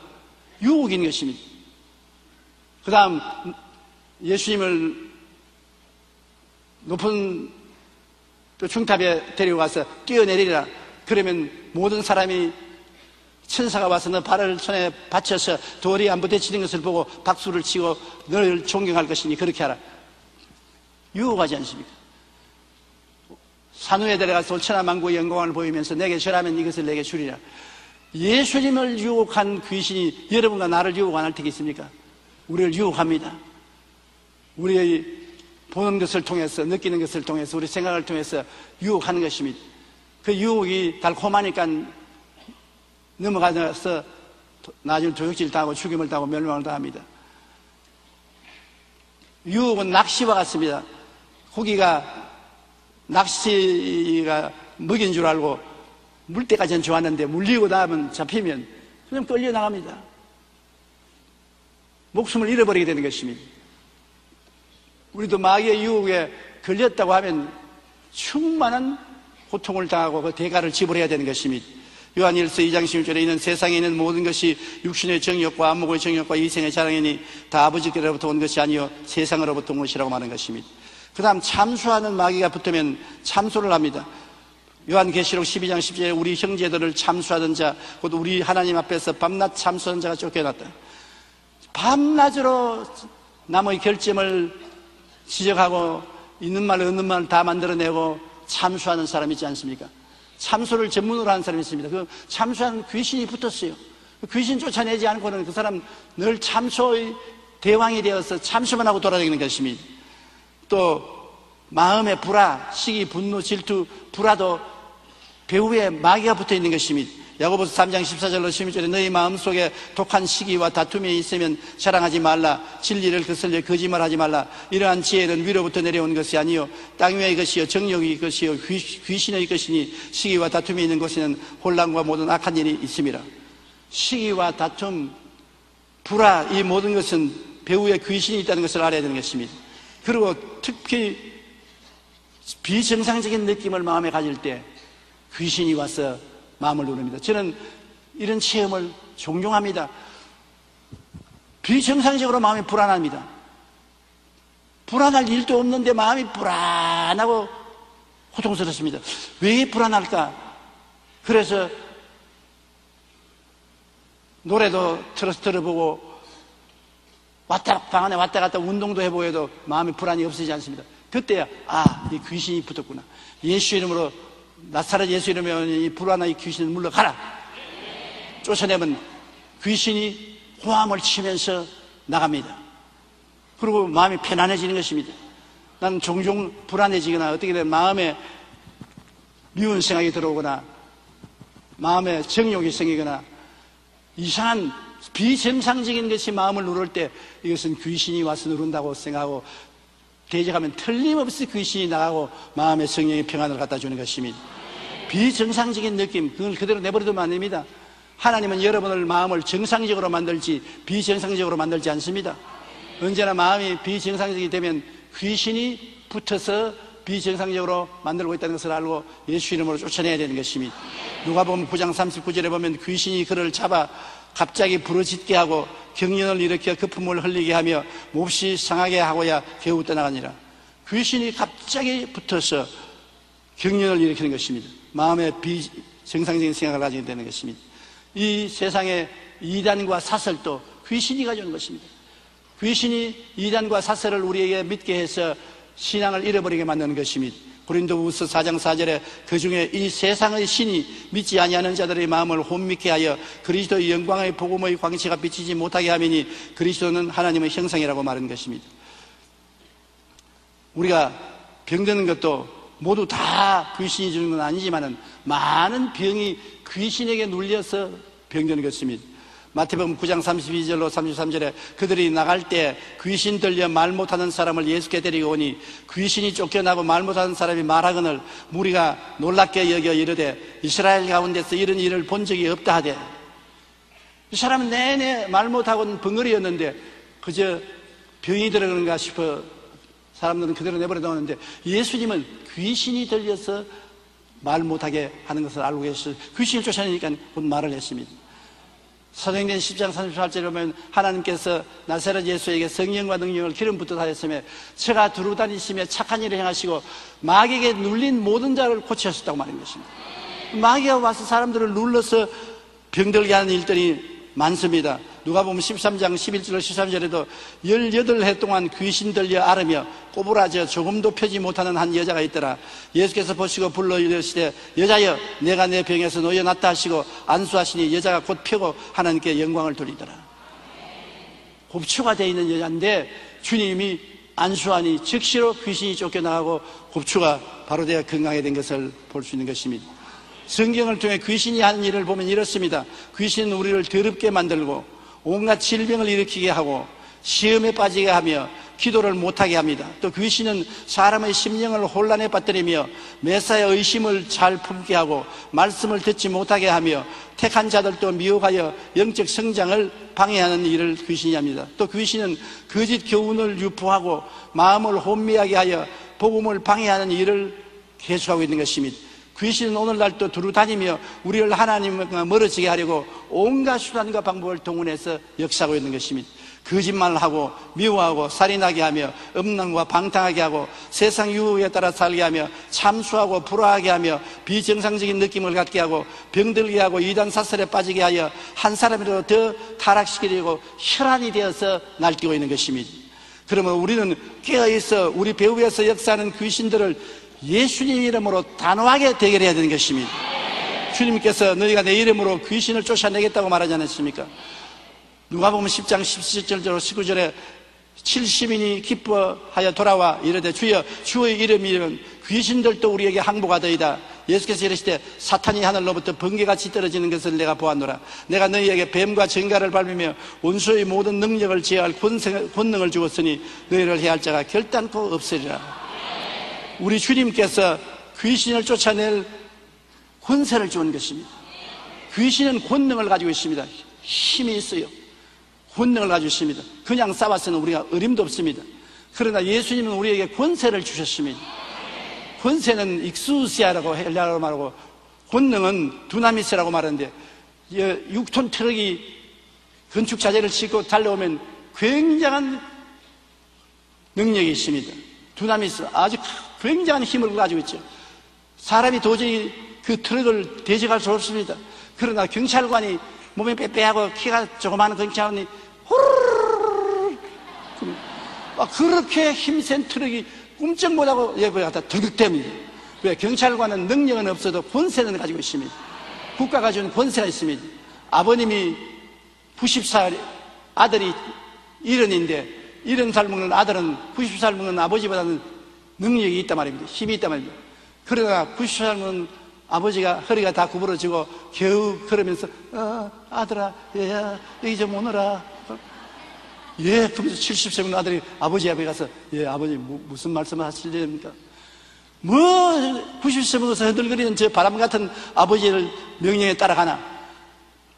유혹인 것입니다. 그 다음 예수님을 높은 또 중탑에 데려가서 뛰어내리라. 그러면 모든 사람이 천사가 와서 너 발을 손에 받쳐서 돌이 안 부딪히는 것을 보고 박수를 치고 너를 존경할 것이니 그렇게 하라. 유혹하지 않습니까? 산후에 들어가서 천하만국의 영광을 보이면서 내게 절하면 이것을 내게 주리라. 예수님을 유혹한 귀신이 여러분과 나를 유혹 안 할 테겠습니까? 우리를 유혹합니다. 우리의 보는 것을 통해서, 느끼는 것을 통해서, 우리 생각을 통해서 유혹하는 것입니다. 그 유혹이 달콤하니까 넘어가서 나중에 도둑질 당하고 죽임을 당하고 멸망을 당합니다. 유혹은 낚시와 같습니다. 고기가 낚시가 먹인 줄 알고 물 때까지는 좋았는데 물리고 나면 잡히면 그냥 끌려 나갑니다. 목숨을 잃어버리게 되는 것입니다. 우리도 마귀의 유혹에 걸렸다고 하면 충만한 고통을 당하고 그 대가를 지불해야 되는 것입니다. 요한일서 2장 16절에 이는 세상에 있는 모든 것이 육신의 정욕과 안목의 정욕과 이생의 자랑이니 다 아버지께로부터 온 것이 아니요 세상으로부터 온 것이라고 말하는 것입니다. 그 다음 참수하는 마귀가 붙으면 참소를 합니다. 요한계시록 12장 10절에 우리 형제들을 참수하던 자, 곧 우리 하나님 앞에서 밤낮 참수하는 자가 쫓겨났다. 밤낮으로 남의 결점을 지적하고 있는 말 없는 말 다 만들어내고 참수하는 사람 있지 않습니까? 참소를 전문으로 하는 사람이 있습니다. 그 참수하는 귀신이 붙었어요. 그 귀신 쫓아내지 않고는 그 사람 늘 참소의 대왕이 되어서 참수만 하고 돌아다니는 것입니다. 또 마음의 불화, 시기, 분노, 질투, 불화도 배후에 마귀가 붙어 있는 것입니다. 야고보서 3장 14절로 16절에 너희 마음속에 독한 시기와 다툼이 있으면 자랑하지 말라. 진리를 거슬려 거짓말하지 말라. 이러한 지혜는 위로부터 내려온 것이 아니요 땅 위의 것이요 정욕의 것이요 귀신의 것이니 시기와 다툼이 있는 곳에는 혼란과 모든 악한 일이 있습니다. 시기와 다툼, 불화, 이 모든 것은 배후에 귀신이 있다는 것을 알아야 되는 것입니다. 그리고 특히 비정상적인 느낌을 마음에 가질 때 귀신이 와서 마음을 누릅니다. 저는 이런 체험을 종종 합니다. 비정상적으로 마음이 불안합니다. 불안할 일도 없는데 마음이 불안하고 고통스럽습니다. 왜 불안할까? 그래서 노래도 틀어서 들어보고 방 안에 왔다 갔다 운동도 해보고 해도 마음의 불안이 없어지지 않습니다. 그때야 이 귀신이 붙었구나. 예수 이름으로 나사렛 예수 이름으로 이 불안한 이 귀신을 물러가라. 쫓아내면 귀신이 호함을 치면서 나갑니다. 그리고 마음이 편안해지는 것입니다. 나는 종종 불안해지거나 어떻게 되면 마음에 미운 생각이 들어오거나 마음에 정욕이 생기거나 이상한 비정상적인 것이 마음을 누를 때 이것은 귀신이 와서 누른다고 생각하고 대적하면 틀림없이 귀신이 나가고 마음의 성령의 평안을 갖다 주는 것입니다. 비정상적인 느낌, 그걸 그대로 내버려두면 안 됩니다. 하나님은 여러분을 마음을 정상적으로 만들지 비정상적으로 만들지 않습니다. 언제나 마음이 비정상적이 되면 귀신이 붙어서 비정상적으로 만들고 있다는 것을 알고 예수 이름으로 쫓아내야 되는 것입니다. 누가복음 9장 39절에 보면 귀신이 그를 잡아 갑자기 부르짖게 하고 경련을 일으켜 거품을 흘리게 하며 몹시 상하게 하고야 겨우 떠나가니라. 귀신이 갑자기 붙어서 경련을 일으키는 것입니다. 마음에 비정상적인 생각을 가지게 되는 것입니다. 이 세상에 이단과 사설도 귀신이 가져오는 것입니다. 귀신이 이단과 사설을 우리에게 믿게 해서 신앙을 잃어버리게 만드는 것입니다. 고린도후서 4장 4절에 그중에 이 세상의 신이 믿지 아니하는 자들의 마음을 혼미케 하여 그리스도의 영광의 복음의 광채가 비치지 못하게 하미니 그리스도는 하나님의 형상이라고 말하는 것입니다. 우리가 병드는 것도 모두 다 귀신이 주는 건 아니지만 많은 병이 귀신에게 눌려서 병드는 것입니다. 마태복음 9장 32절로 33절에 그들이 나갈 때 귀신 들려 말 못하는 사람을 예수께 데리고 오니 귀신이 쫓겨나고 말 못하는 사람이 말하거늘 무리가 놀랍게 여겨 이르되 이스라엘 가운데서 이런 일을 본 적이 없다 하되, 이 사람은 내내 말 못하고는 벙어리였는데 그저 병이 들어가는가 싶어 사람들은 그대로 내버려 두었는데 예수님은 귀신이 들려서 말 못하게 하는 것을 알고 계셔서 귀신을 쫓아내니까 곧 말을 했습니다. 사도행전 10장 38절에 보면 하나님께서 나사렛 예수에게 성령과 능력을 기름 붓듯 하였으며 저가 두루 다니시며 착한 일을 행하시고 마귀에게 눌린 모든 자를 고치셨다고 말하는 것입니다. 마귀가 와서 사람들을 눌러서 병들게 하는 일들이 많습니다. 누가복음 13장 11절 13절에도 18해 동안 귀신 들려 앓으며 꼬부라져 조금도 펴지 못하는 한 여자가 있더라. 예수께서 보시고 불러 이르시되 여자여 내가 내 병에서 놓여놨다 하시고 안수하시니 여자가 곧 펴고 하나님께 영광을 돌리더라. 곱추가 되어 있는 여자인데 주님이 안수하니 즉시로 귀신이 쫓겨나가고 곱추가 바로 되어 건강하게 된 것을 볼 수 있는 것입니다. 성경을 통해 귀신이 하는 일을 보면 이렇습니다. 귀신은 우리를 더럽게 만들고 온갖 질병을 일으키게 하고 시험에 빠지게 하며 기도를 못하게 합니다. 또 귀신은 사람의 심령을 혼란에 빠뜨리며 메사의 의심을 잘 품게 하고 말씀을 듣지 못하게 하며 택한 자들도 미혹하여 영적 성장을 방해하는 일을 귀신이 합니다. 또 귀신은 거짓 교훈을 유포하고 마음을 혼미하게 하여 복음을 방해하는 일을 계속하고 있는 것입니다. 귀신은 오늘날도 두루 다니며 우리를 하나님과 멀어지게 하려고 온갖 수단과 방법을 동원해서 역사하고 있는 것입니다. 거짓말을 하고 미워하고 살인하게 하며 음란과 방탕하게 하고 세상 유혹에 따라 살게 하며 참수하고 불화하게 하며 비정상적인 느낌을 갖게 하고 병들게 하고 이단 사설에 빠지게 하여 한 사람이라도 더 타락시키려고 혈안이 되어서 날뛰고 있는 것입니다. 그러면 우리는 깨어있어 우리 배후에서 역사하는 귀신들을 예수님 이름으로 단호하게 대결해야 되는 것입니다. 주님께서 너희가 내 이름으로 귀신을 쫓아내겠다고 말하지 않았습니까? 누가복음 10장 17절 19절에 70인이 기뻐하여 돌아와 이르되 주여 주의 이름이면 귀신들도 우리에게 항복하더이다. 예수께서 이르시되 사탄이 하늘로부터 번개같이 떨어지는 것을 내가 보았노라. 내가 너희에게 뱀과 정갈을 밟으며 원수의 모든 능력을 제어할 권능을 주었으니 너희를 해할 자가 결단코 없으리라. 우리 주님께서 귀신을 쫓아낼 권세를 주는 것입니다. 귀신은 권능을 가지고 있습니다. 힘이 있어요. 권능을 가지고 있습니다. 그냥 싸워서는 우리가 어림도 없습니다. 그러나 예수님은 우리에게 권세를 주셨습니다. 권세는 익수시아라고 헬라어로 말하고 권능은 두나미스라고 말하는데 6톤 트럭이 건축 자재를 싣고 달려오면 굉장한 능력이 있습니다. 두나미스 아주 굉장한 힘을 가지고 있죠. 사람이 도저히 그 트럭을 대적할 수 없습니다. 그러나 경찰관이 몸에 빼빼하고 키가 조그마한 경찰관이 후루루루루 그렇게 힘센 트럭이 꼼짝 못하고 예보에 갖다 들극댑니다. 왜? 경찰관은 능력은 없어도 권세는 가지고 있습니다. 국가가 준 권세가 있습니다. 아버님이 90살 아들이 70인데 70살 먹는 아들은 90살 먹는 아버지보다는 능력이 있단 말입니다. 힘이 있단 말입니다. 그러나 90살 먹는 아버지가 허리가 다 구부러지고 겨우 걸으면서 아들아 얘야 여기 좀 오너라. 예, 그러면서 70세 먹는 아들이 아버지 앞에 가서 예 아버지 무슨 말씀을 하시려니까 뭐 90세 먹어서 흔들거리는 저 바람 같은 아버지를 명령에 따라가나.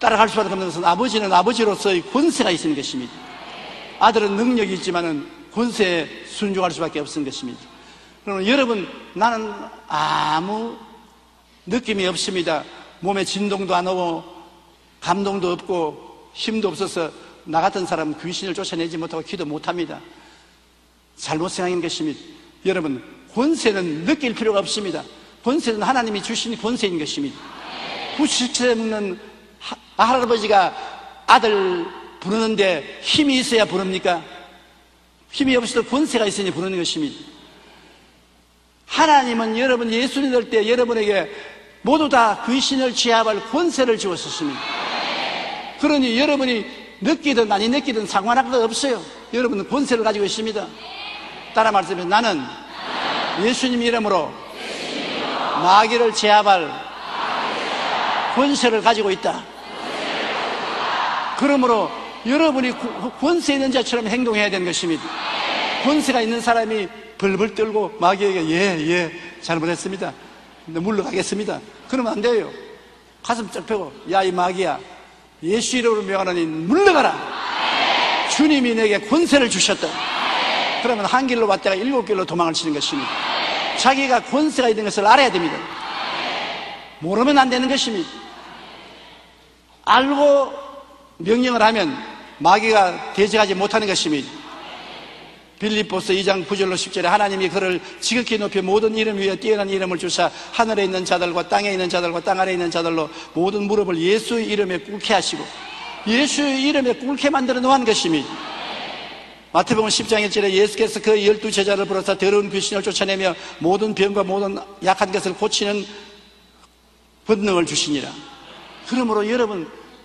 따라갈 수밖에 없는 것은 아버지는 아버지로서의 권세가 있는 것입니다. 아들은 능력이 있지만은 권세에 순종할 수밖에 없는 것입니다. 그러면 여러분, 나는 아무 느낌이 없습니다. 몸에 진동도 안 오고 감동도 없고 힘도 없어서 나 같은 사람은 귀신을 쫓아내지 못하고 기도 못합니다. 잘못 생각인 것입니다. 여러분, 권세는 느낄 필요가 없습니다. 권세는 하나님이 주신 권세인 것입니다. 90세 먹는 할아버지가 아들 부르는데 힘이 있어야 부릅니까? 힘이 없어도 권세가 있으니 부르는 것입니다. 하나님은 여러분 예수 믿을 때 여러분에게 모두 다 귀신을 제압할 권세를 주었습니다. 그러니 여러분이 느끼든 아니 느끼든 상관할 것 없어요. 여러분은 권세를 가지고 있습니다. 따라 말씀해, 나는 예수님 이름으로 마귀를 제압할 권세를 가지고 있다. 그러므로 여러분이 권세 있는 자처럼 행동해야 되는 것입니다. 권세가 있는 사람이 벌벌 떨고 마귀에게 예 잘못했습니다, 물러가겠습니다, 그러면 안 돼요. 가슴 쩍 펴고 야 이 마귀야, 예수 이름으로 명하노니 물러가라. 주님이 내게 권세를 주셨다. 그러면 한 길로 왔다가 7길로 도망을 치는 것입니다. 자기가 권세가 있는 것을 알아야 됩니다. 모르면 안 되는 것입니다. 알고 명령을 하면 마귀가 대적하지 못하는 것입니다. 빌립보서 2장 9절로 10절에 하나님이 그를 지극히 높여 모든 이름 위에 뛰어난 이름을 주사 하늘에 있는 자들과 땅에 있는 자들과 땅 아래에 있는 자들로 모든 무릎을 예수의 이름에 꿇게 하시고 예수의 이름에 꿇게 만들어 놓은 것입니다. 마태복음 10장 1절에 예수께서 그 12제자를 불러서 더러운 귀신을 쫓아내며 모든 병과 모든 약한 것을 고치는 권능을 주시니라. 그러므로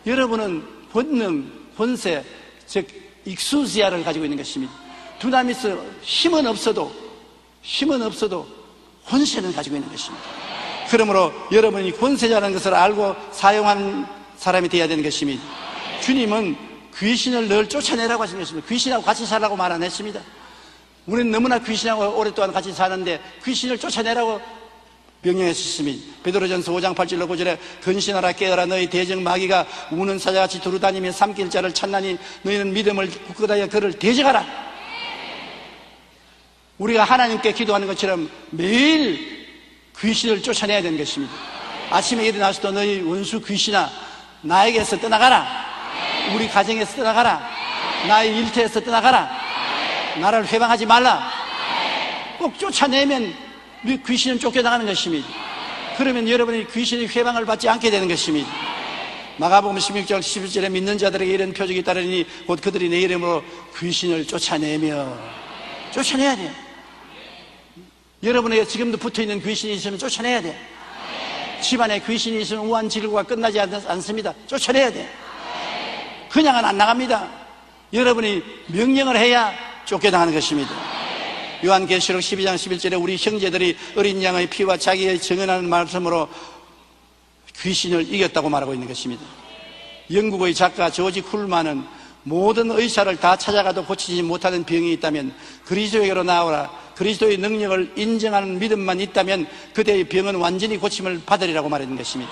여러분은 권능, 권세, 즉 익수지아를 가지고 있는 것입니다. 두나미스 힘은 없어도 권세는 가지고 있는 것입니다. 그러므로 여러분이 권세자라는 것을 알고 사용하는 사람이 되어야 되는 것입니다. 주님은 귀신을 늘 쫓아내라고 하신 것입니다. 귀신하고 같이 살라고 말 안 했습니다. 우리는 너무나 귀신하고 오랫동안 같이 사는데 귀신을 쫓아내라고 명령했습니다. 베드로전서 5장 8절로 9절에 근신하라 깨어라 너희 대적 마귀가 우는 사자같이 두루다니며 삼킬 자를 찾나니 너희는 믿음을 굳건하여 그를 대적하라. 우리가 하나님께 기도하는 것처럼 매일 귀신을 쫓아내야 되는 것입니다. 아침에 일어나서도 너희 원수 귀신아 나에게서 떠나가라. 우리 가정에서 떠나가라. 나의 일터에서 떠나가라. 나를 회방하지 말라. 꼭 쫓아내면 귀신은 쫓겨나가는 것입니다. 그러면 여러분이 귀신의 회방을 받지 않게 되는 것입니다. 마가복음 16장 11절에 믿는 자들에게 이런 표적이 따르니 곧 그들이 내 이름으로 귀신을 쫓아내야 돼요. 여러분에게 지금도 붙어있는 귀신이 있으면 쫓아내야 돼요. 집안에 귀신이 있으면 우환질구가 끝나지 않습니다. 쫓아내야 돼요. 그냥은 안 나갑니다. 여러분이 명령을 해야 쫓겨나가는 것입니다. 요한계시록 12장 11절에 우리 형제들이 어린 양의 피와 자기의 정언하는 말씀으로 귀신을 이겼다고 말하고 있는 것입니다. 영국의 작가 조지 쿨만은 모든 의사를 다 찾아가도 고치지 못하는 병이 있다면 그리스도에게로 나오라. 그리스도의 능력을 인정하는 믿음만 있다면 그대의 병은 완전히 고침을 받으리라고 말하는 것입니다.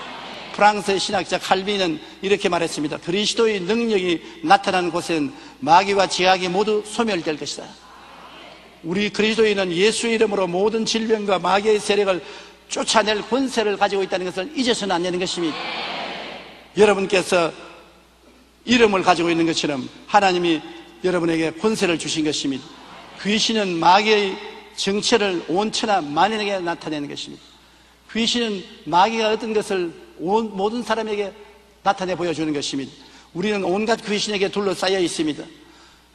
프랑스의 신학자 칼빈은 이렇게 말했습니다. 그리스도의 능력이 나타나는 곳에는 마귀와 지악이 모두 소멸될 것이다. 우리 그리스도인은 예수의 이름으로 모든 질병과 마귀의 세력을 쫓아낼 권세를 가지고 있다는 것을 잊어서는 안 되는 것입니다. 여러분께서 이름을 가지고 있는 것처럼 하나님이 여러분에게 권세를 주신 것입니다. 귀신은 마귀의 정체를 온 천하 만인에게 나타내는 것입니다. 귀신은 마귀가 어떤 것을 모든 사람에게 나타내 보여주는 것입니다. 우리는 온갖 귀신에게 둘러싸여 있습니다.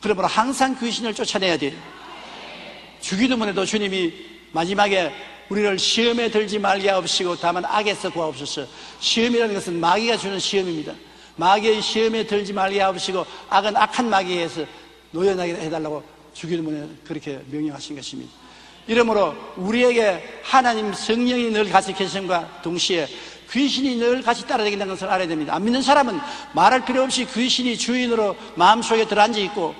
그러므로 항상 귀신을 쫓아내야 돼요. 주기도문에도 주님이 마지막에 우리를 시험에 들지 말게 하옵시고 다만 악에서 구하옵소서. 시험이라는 것은 마귀가 주는 시험입니다. 마귀의 시험에 들지 말게 하옵시고 악은 악한 마귀에서 노연하게 해달라고 주기도문에 그렇게 명령하신 것입니다. 이러므로 우리에게 하나님 성령이 늘 같이 계심과 동시에 귀신이 늘 같이 따라다닌다는 것을 알아야 됩니다. 안 믿는 사람은 말할 필요 없이 귀신이 주인으로 마음속에 들어앉아 있고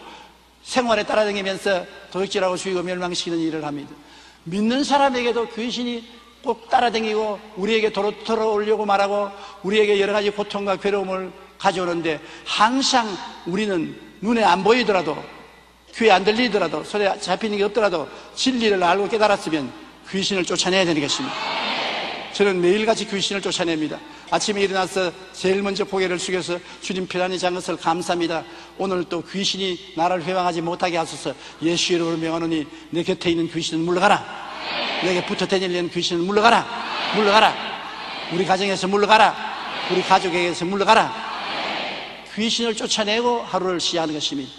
생활에 따라다니면서 도둑질하고 죽이고 멸망시키는 일을 합니다. 믿는 사람에게도 귀신이 꼭 따라다니고 우리에게 도로 오려고 말하고 우리에게 여러 가지 고통과 괴로움을 가져오는데 항상 우리는 눈에 안 보이더라도 귀에 안 들리더라도 손에 잡히는 게 없더라도 진리를 알고 깨달았으면 귀신을 쫓아내야 되는 것입니다. 저는 매일같이 귀신을 쫓아냅니다. 아침에 일어나서 제일 먼저 고개를 숙여서 주님 편안히 잔 것을 감사합니다. 오늘 또 귀신이 나를 회방하지 못하게 하소서. 예수 이름으로 명하노니 내 곁에 있는 귀신은 물러가라. 내게 붙어 다니려는 귀신은 물러가라. 물러가라. 우리 가정에서 물러가라. 우리 가족에게서 물러가라. 귀신을 쫓아내고 하루를 시작하는 것입니다.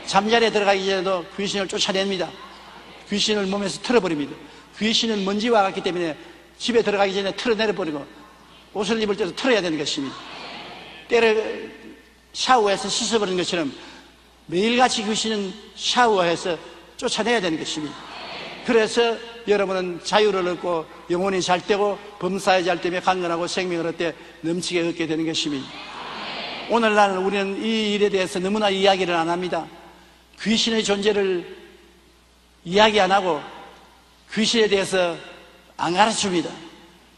잠자리에 들어가기 전에도 귀신을 쫓아냅니다. 귀신을 몸에서 틀어버립니다. 귀신은 먼지와 같기 때문에 집에 들어가기 전에 틀어내려버리고 옷을 입을 때도 틀어야 되는 것입니다. 때를 샤워해서 씻어버리는 것처럼 매일같이 귀신은 샤워해서 쫓아내야 되는 것입니다. 그래서 여러분은 자유를 얻고 영혼이 잘 되고 범사에 잘 되며 강건하고 생명을 얻되 넘치게 얻게 되는 것입니다. 오늘날 우리는 이 일에 대해서 너무나 이야기를 안 합니다. 귀신의 존재를 이야기 안 하고 귀신에 대해서 안 가르칩니다.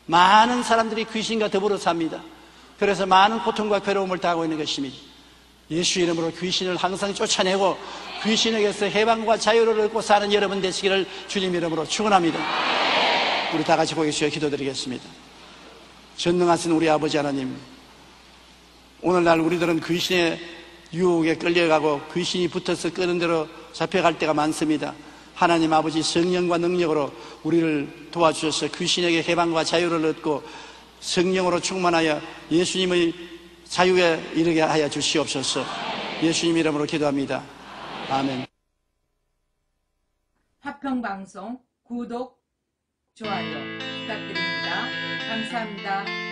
많은 사람들이 귀신과 더불어 삽니다. 그래서 많은 고통과 괴로움을 당하고 있는 것입니다. 예수 이름으로 귀신을 항상 쫓아내고 귀신에게서 해방과 자유를 얻고 사는 여러분 되시기를 주님 이름으로 축원합니다. 우리 다 같이 고개 숙여 기도드리겠습니다. 전능하신 우리 아버지 하나님, 오늘날 우리들은 귀신의 유혹에 끌려가고 귀신이 붙어서 끄는 대로 잡혀갈 때가 많습니다. 하나님 아버지 성령과 능력으로 우리를 도와주셔서 귀신에게 해방과 자유를 얻고 성령으로 충만하여 예수님의 자유에 이르게 하여 주시옵소서. 예수님 이름으로 기도합니다. 아멘. 화평방송 구독, 좋아요 부탁드립니다. 감사합니다.